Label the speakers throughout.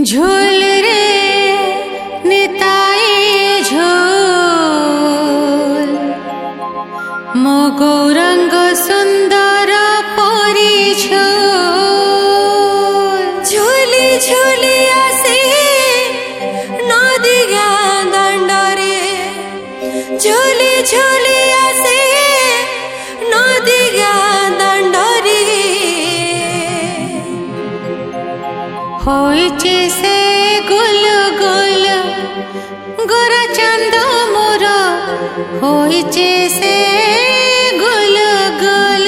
Speaker 1: ঝোল রে নিতাই ঝোল মো গৌরাঙ্গ সুন্দর পরিঝোল ঝুলি ঝুলি আসে নদী দাণ্ডরে ঝুলি ঝুলি আসে নদী দাণ্ডরে হইছে সে গোল গোল গোরা চাঁদ মোর হইছে সে গোল গোল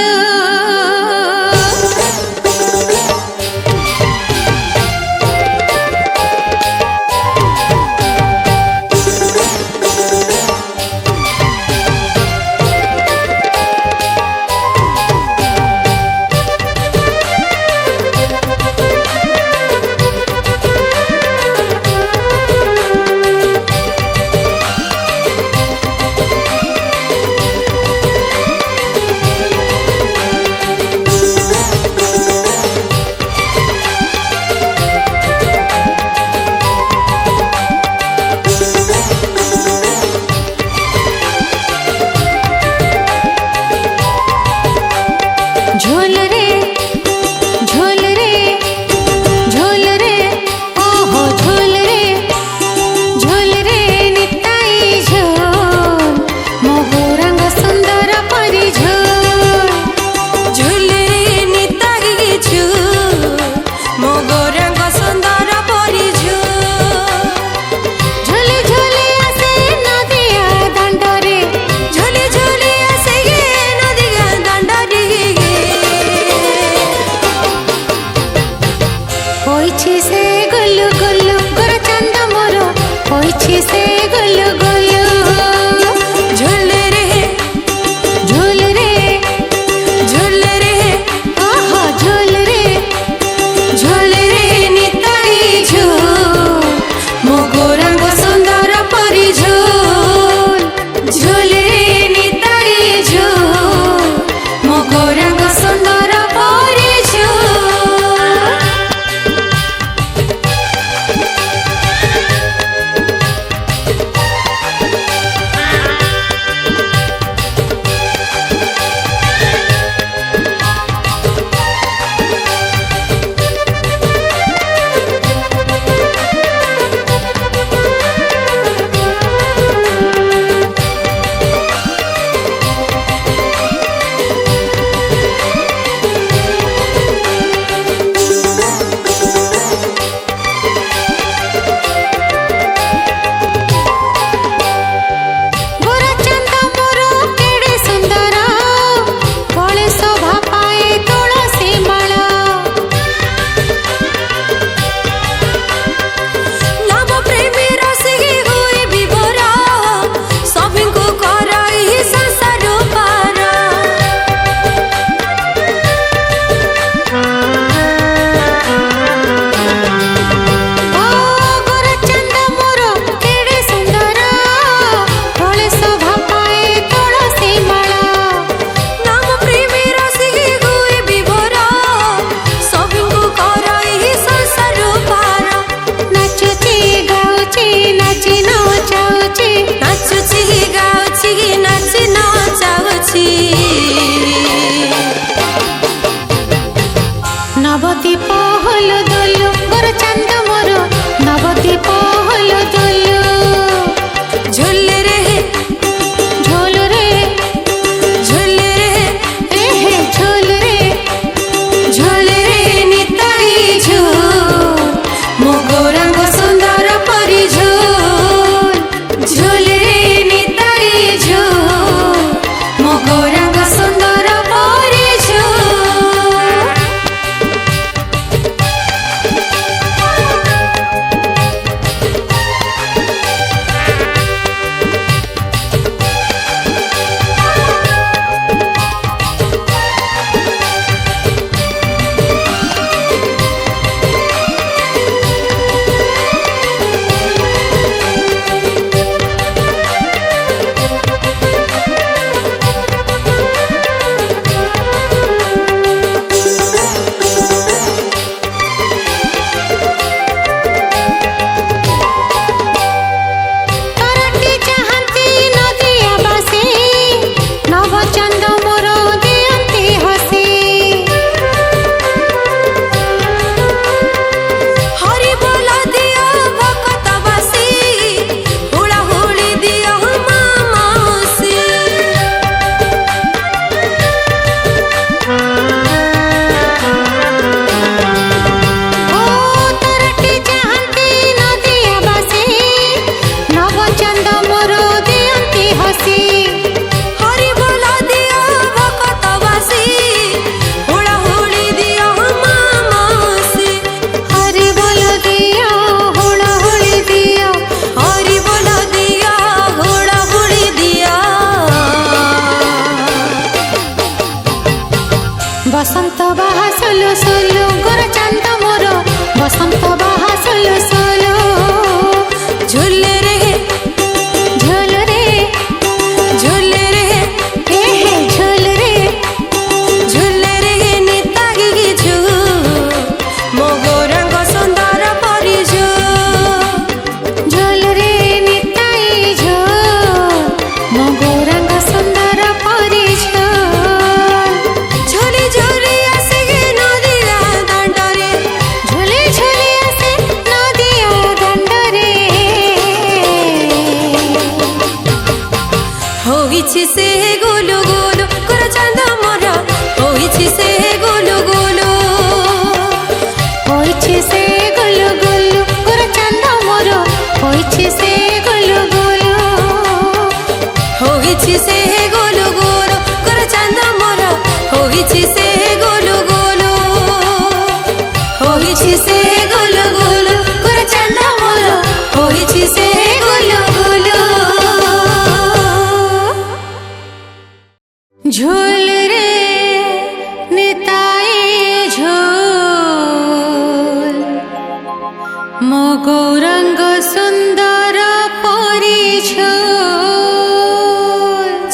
Speaker 1: ମୋ ଗୌରାଙ୍ଗ ସୁନ୍ଦର ପରିଛ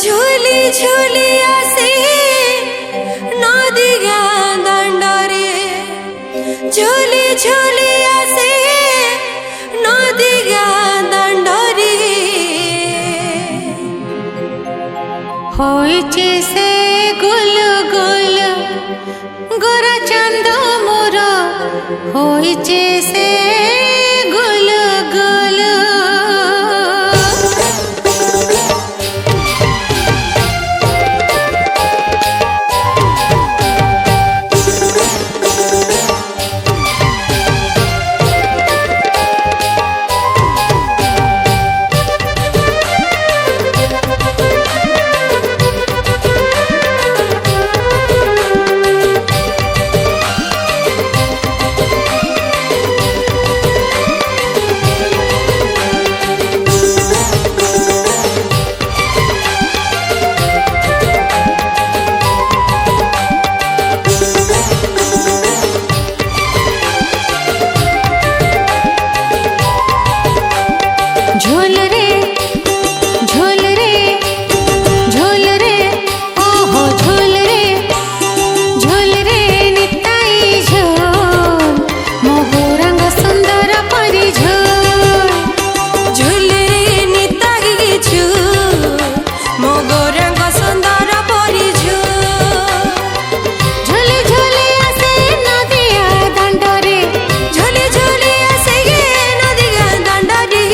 Speaker 2: ଝୁଲି ଝୁଲି ଆସେ ନଦୀ ଗାଁ ଦାଣ୍ଡରେ ଝୁଲି ଝୁଲି ଆସେ ନଦୀ ଗାଁ ଦାଣ୍ଡରେ
Speaker 1: ହୋଇଛି ସେ ଗୋଲ ଗୋଲ ଗୋରା ଚାନ୍ଦ ମୋର ହୋଇଛି ସେ ଗୋଲ ଗୋଲ झोल रे झोल रे झोल रे ओहो झोल रे निताई झोल मो गौरांग सुंदर परी झोल
Speaker 2: ଝୁଲି ନିତାଇ ଝୁଲ ମୋ ଗୌରାଙ୍ଗ ସୁନ୍ଦର ପରି ଝୁଲ
Speaker 1: झोली झोली आसे नदिया दांडरे
Speaker 2: ଝୁଲି ଝୁଲି ଆସେ ନଦୀ ଗାଁ ଦାଣ୍ଡରେ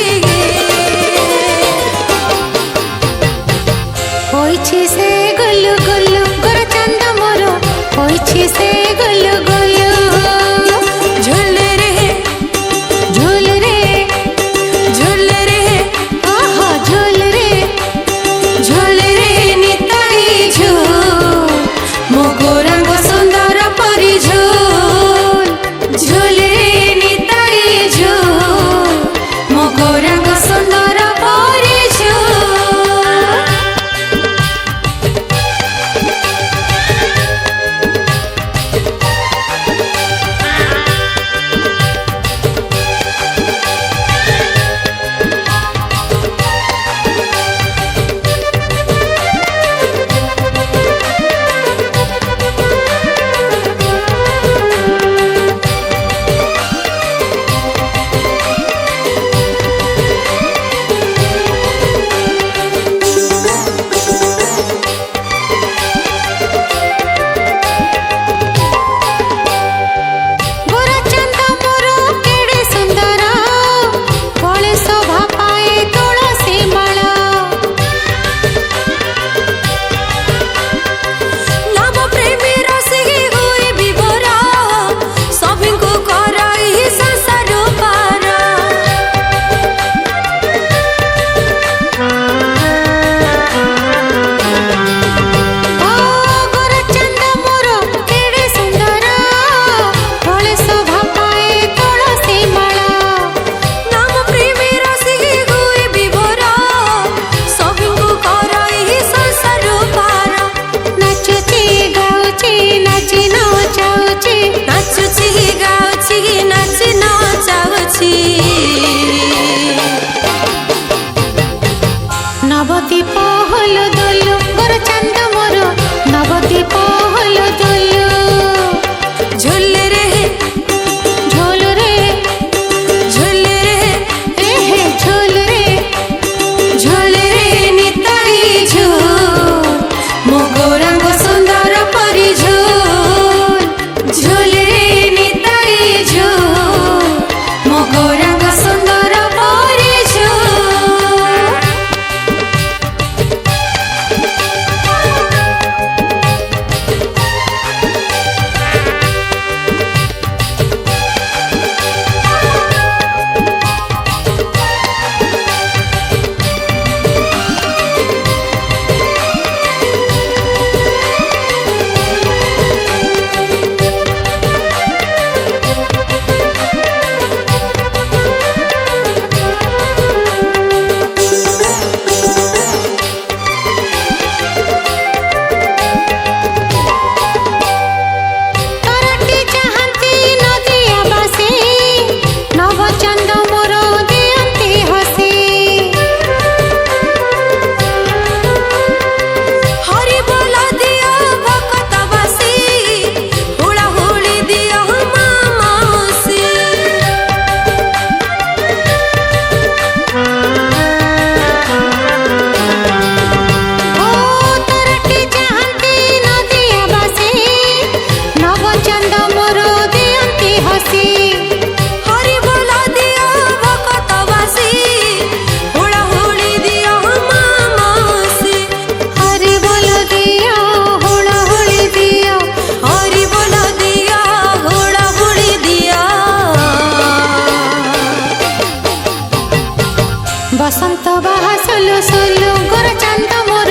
Speaker 1: বসন্ত বাহা সোলো সোলো গোরা চান্দ মোর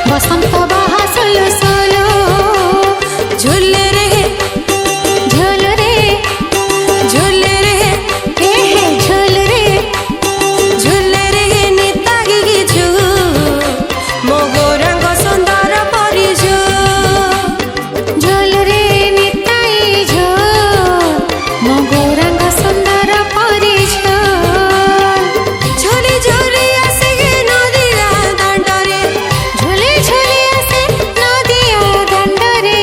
Speaker 1: বসন্ত বাহা সোলো সোলো
Speaker 2: ঝুলে রে
Speaker 1: ঝোল রে
Speaker 2: ঝুলে রে
Speaker 1: হে হে ঝোল রে
Speaker 2: ঝুলে রে নিতাই ঝুল মো গৌরাঙ্গ সুন্দর পরিঝু
Speaker 1: ঝোল রে নিতাই ঝোল মো গৌরাঙ্গ সুন্দর পরিঝোল
Speaker 2: ঝুলি ঝুলি আসে গে নদিয়া দাণ্ডরে
Speaker 1: ঝুলি ঝুলি আসে নদিয়া দাণ্ডরে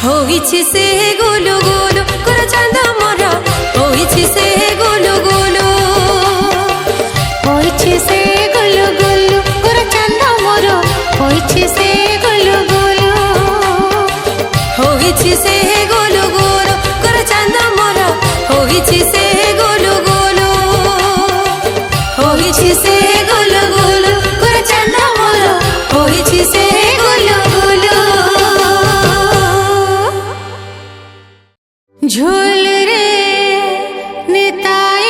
Speaker 2: হইছি সে গুলু গুলু গোরা চাঁদ মোর হইছি সে গুলু গুলু
Speaker 1: হইছে সে গুলু গুলু গোরা চান্দ মোর হইছে সে গুলু গুলু
Speaker 2: হইছি সে গুলু গুলু গোরা চাঁদ মোর হইছি সে গুলু গুলু হইছি সে গুলু গুলু গোরা চাঁদ মোর হইছি সে গুলু গুলু
Speaker 1: ঝোল রে নিতাই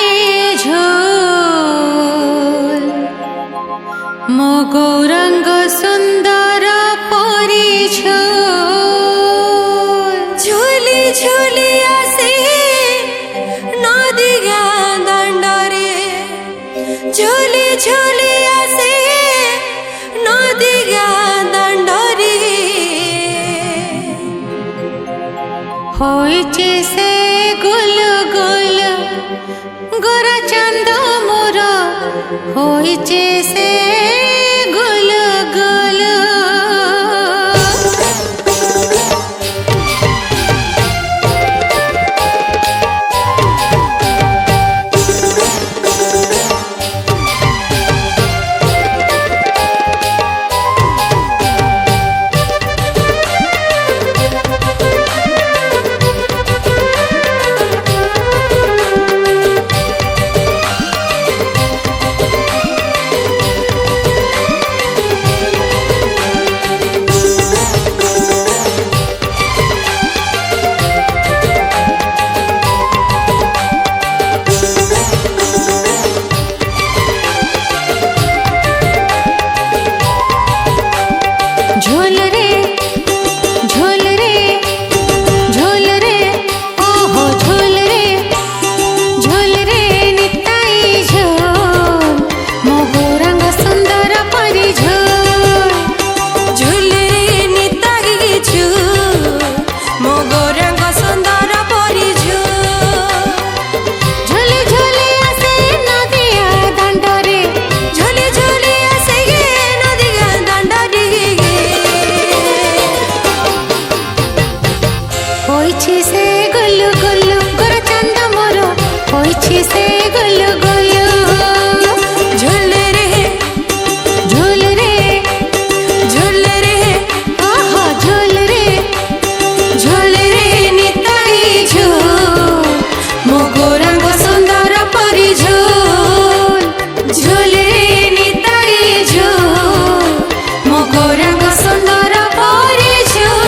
Speaker 1: ঝোল মো গৌরাঙ্গ সুন্দর পরিঝোল
Speaker 2: ঝুলি ঝুলি আসে নদিয়া দাণ্ডরে ঝুলি ঝুলি আসে নদিয়া দাণ্ডরে
Speaker 1: হইছে সে গুলু গুলু গোরা চান্দ মোর হইছে সে গুলু গুলু ঝোল রে ঝোল রে ঝোল রে ওহো ঝোল রে ঝোল রে নিতাই ঝোল মো গৌরাঙ্গ সুন্দর পরিঝোল
Speaker 2: ঝুলি নিতাই ঝুল মো গৌরাঙ্গ সুন্দর পরিঝু
Speaker 1: ঝুলি ঝুলি আসে নদিয়া দাণ্ডরে
Speaker 2: ঝুলি ঝুলি আসে গে নদিয়া দাণ্ডরে
Speaker 1: হইছে সে গুলু গুলু গোরা চান্দ মোর হইছে সে গুলু গুলু
Speaker 2: ঝুলে রে
Speaker 1: ঝোল রে
Speaker 2: ঝুলে রে
Speaker 1: ওহো ঝোল রে
Speaker 2: ঝুলে রে নিতাই ঝুল মো গৌরাঙ্গ সুন্দর পরিঝুল ঝুলে রে নিতাই ঝুল মো গৌরাঙ্গ সুন্দর পরিঝুল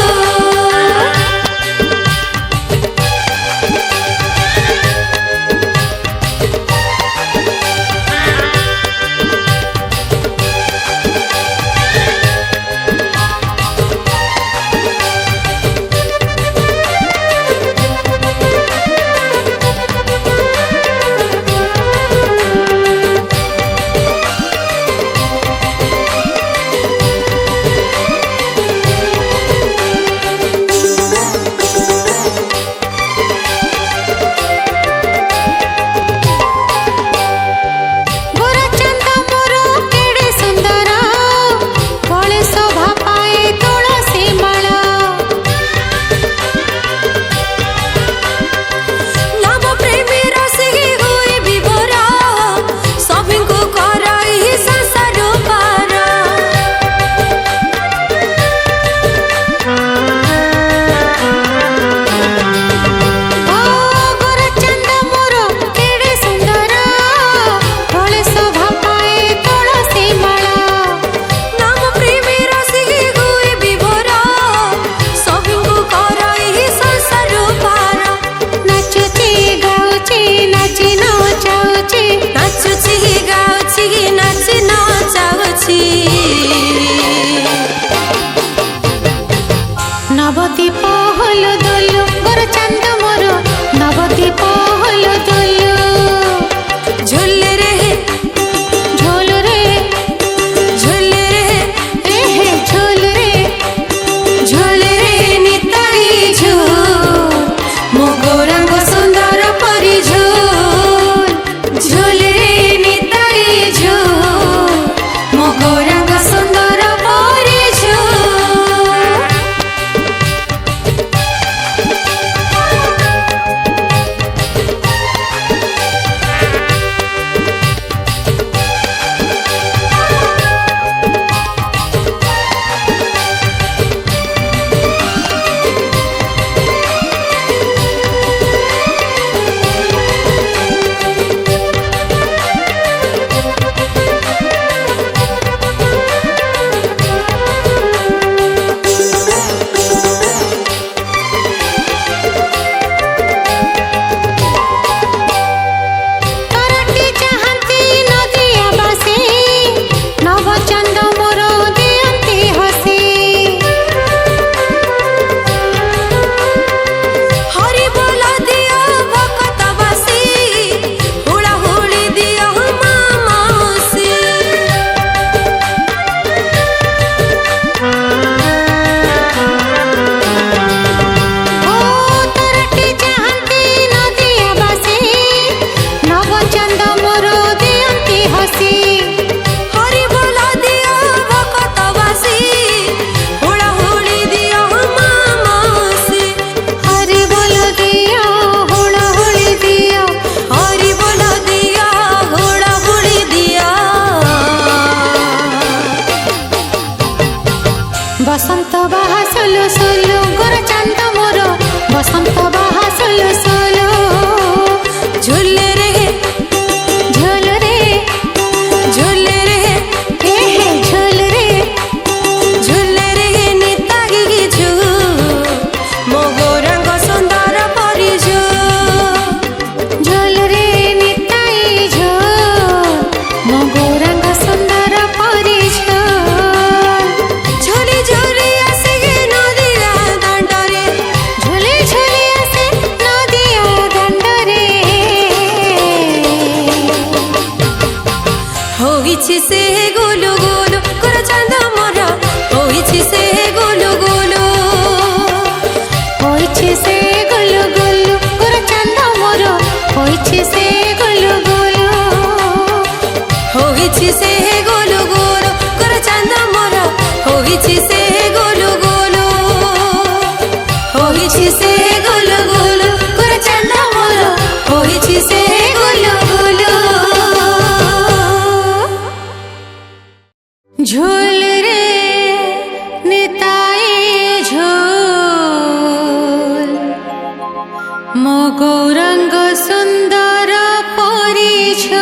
Speaker 1: ମୋ ଗୌରାଙ୍ଗ ସୁନ୍ଦର ପରିଛ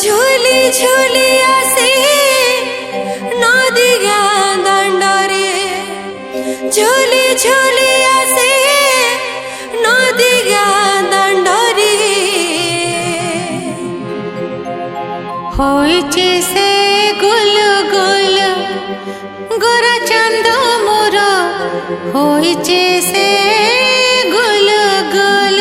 Speaker 2: ঝুলি ঝুলি আসে নদিয়া দাণ্ডরে ঝুলি ঝুলি আসে নদিয়া দাণ্ডরে
Speaker 1: হয়েছে সে গোল গোল গোরা চাঁদ মোর হয়েছে সে গোল গোল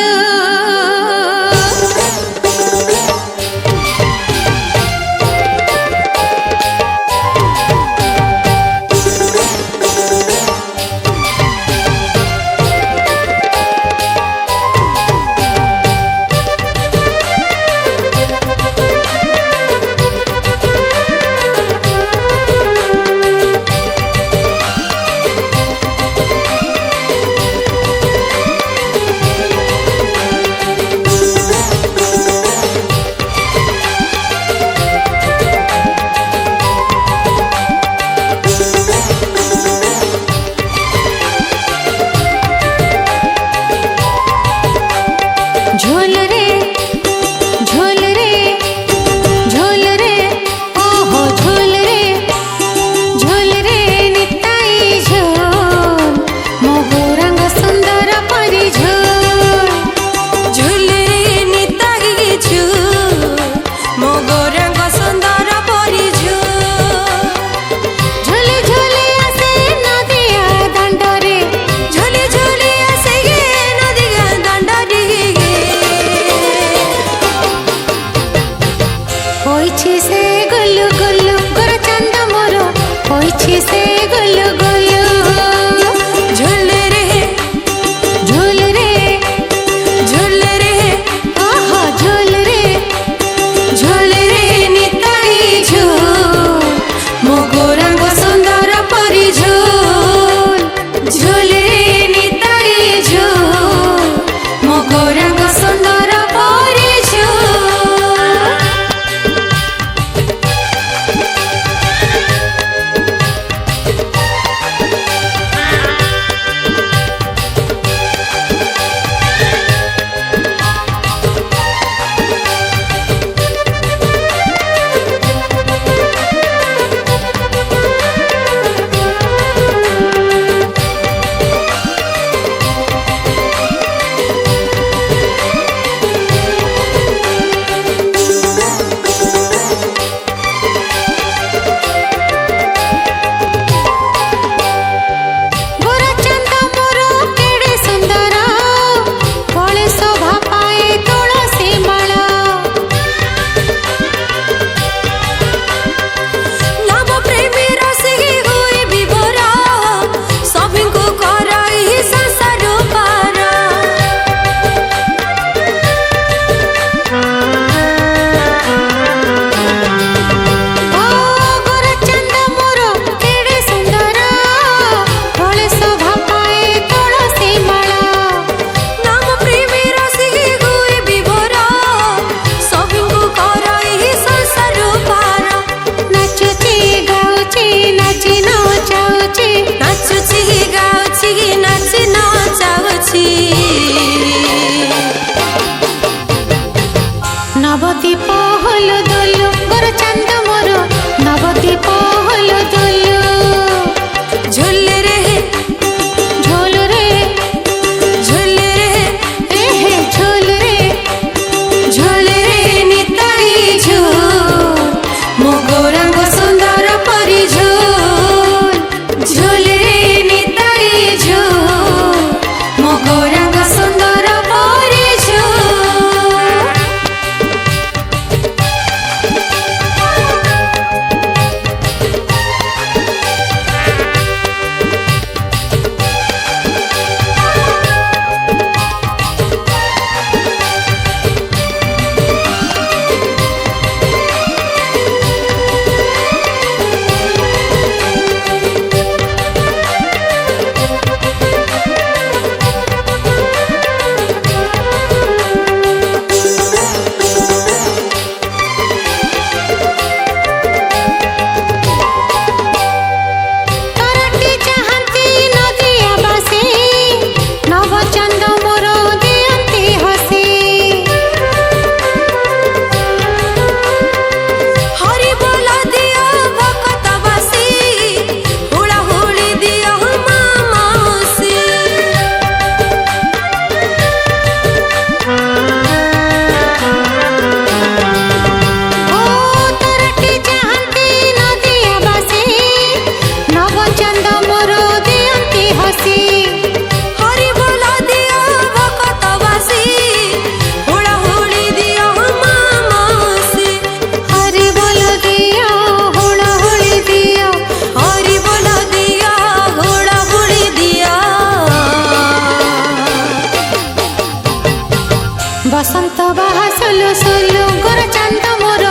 Speaker 1: বসন্ত বাহা সুলু সুলু গোরা চাঁদ মোর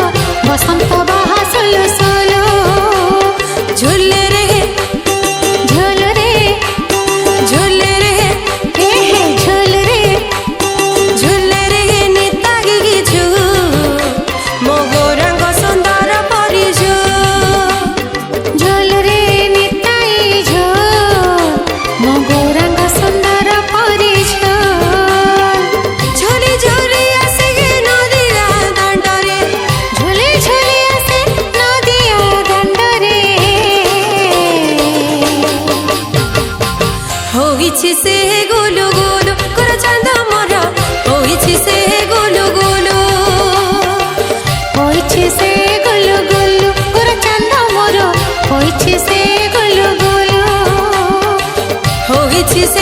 Speaker 1: বসন্ত বাহা সুলু সুলু
Speaker 2: ঝুলে রে
Speaker 1: ঝুল রে
Speaker 2: ঝুলে রে
Speaker 1: হে হে ঝুল রে
Speaker 2: ঝুলে রে নিতাগি কিছু ମୋ ଗୌରାଙ୍ଗ ସୁନ୍ଦର ପରିଛୁ
Speaker 1: ঝুল রে নিতাই ঝুল মো গৌরাঙ্গ সুন্দর পরিছো
Speaker 2: ঝুলি ঝুলি আসে নদীয়া ଦାଣ୍ଡରେ
Speaker 1: ঝুলি ঝুলি আসে নদিয়া দাণ্ডরে
Speaker 2: ହୋଇଛି ସେ ଗୁଲୁ ଗୁଲୁ ଗୋରା ଚାନ୍ଦ ମୋର ହୋଇଛି ସେ ଗୁଲୁ ଗୁଲୁ
Speaker 1: হইছে সে গুলু গুলু গোরা চাঁদ মোর হইছে সে গুলু গুলু
Speaker 2: ହୋଇଛି ସେ